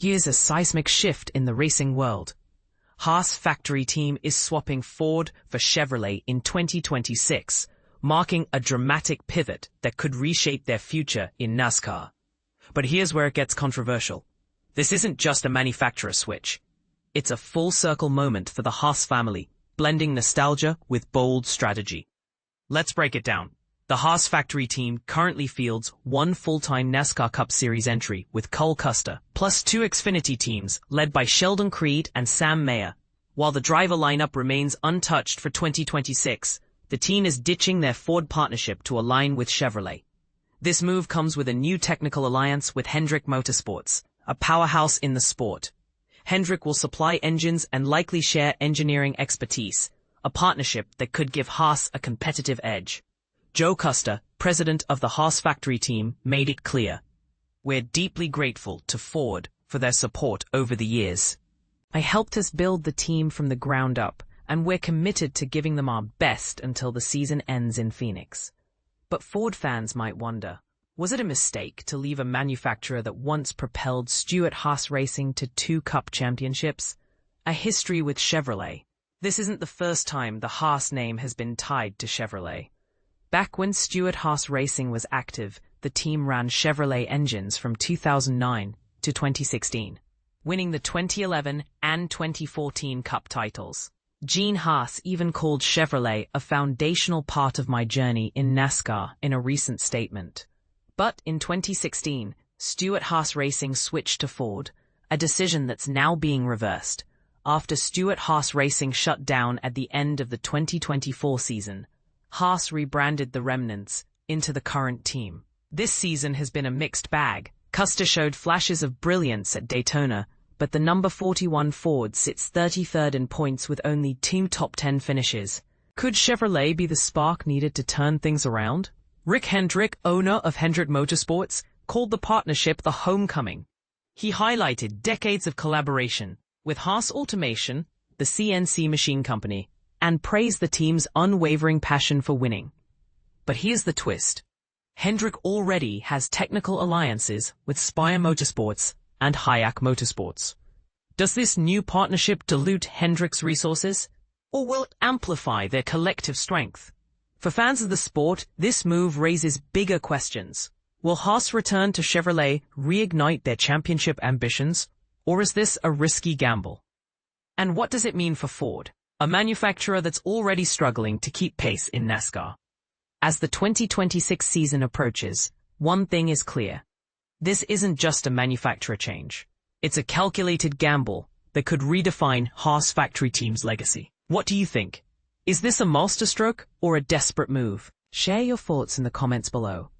Here's a seismic shift in the racing world. Haas Factory Team is swapping Ford for Chevrolet in 2026, marking a dramatic pivot that could reshape their future in NASCAR. But here's where it gets controversial. This isn't just a manufacturer switch. It's a full-circle moment for the Haas family, blending nostalgia with bold strategy. Let's break it down. The Haas Factory Team currently fields one full-time NASCAR Cup Series entry with Cole Custer, plus two Xfinity teams led by Sheldon Creed and Sam Mayer. While the driver lineup remains untouched for 2026, the team is ditching their Ford partnership to align with Chevrolet. This move comes with a new technical alliance with Hendrick Motorsports, a powerhouse in the sport. Hendrick will supply engines and likely share engineering expertise, a partnership that could give Haas a competitive edge. Joe Custer, president of the Haas Factory Team, made it clear. "We're deeply grateful to Ford for their support over the years. I helped us build the team from the ground up, and we're committed to giving them our best until the season ends in Phoenix." But Ford fans might wonder, was it a mistake to leave a manufacturer that once propelled Stewart Haas Racing to 2 Cup championships? A history with Chevrolet. This isn't the first time the Haas name has been tied to Chevrolet. Back when Stewart Haas Racing was active, the team ran Chevrolet engines from 2009 to 2016, winning the 2011 and 2014 Cup titles. Gene Haas even called Chevrolet a foundational part of my journey in NASCAR in a recent statement. But in 2016, Stewart Haas Racing switched to Ford, a decision that's now being reversed. After Stewart Haas Racing shut down at the end of the 2024 season, Haas rebranded the remnants into the current team. This season has been a mixed bag. Custer showed flashes of brilliance at Daytona, but the number 41 Ford sits 33rd in points with only 2 top 10 finishes. Could Chevrolet be the spark needed to turn things around? Rick Hendrick, owner of Hendrick Motorsports, called the partnership the homecoming. He highlighted decades of collaboration with Haas Automation, the CNC machine company, and praised the team's unwavering passion for winning. But here's the twist. Hendrick already has technical alliances with Spire Motorsports and Hayek Motorsports. Does this new partnership dilute Hendrick's resources, or will it amplify their collective strength? For fans of the sport, this move raises bigger questions. Will Haas return to Chevrolet reignite their championship ambitions, or is this a risky gamble? And what does it mean for Ford, a manufacturer that's already struggling to keep pace in NASCAR? As the 2026 season approaches, one thing is clear. This isn't just a manufacturer change. It's a calculated gamble that could redefine Haas Factory Team's legacy. What do you think? Is this a masterstroke or a desperate move? Share your thoughts in the comments below.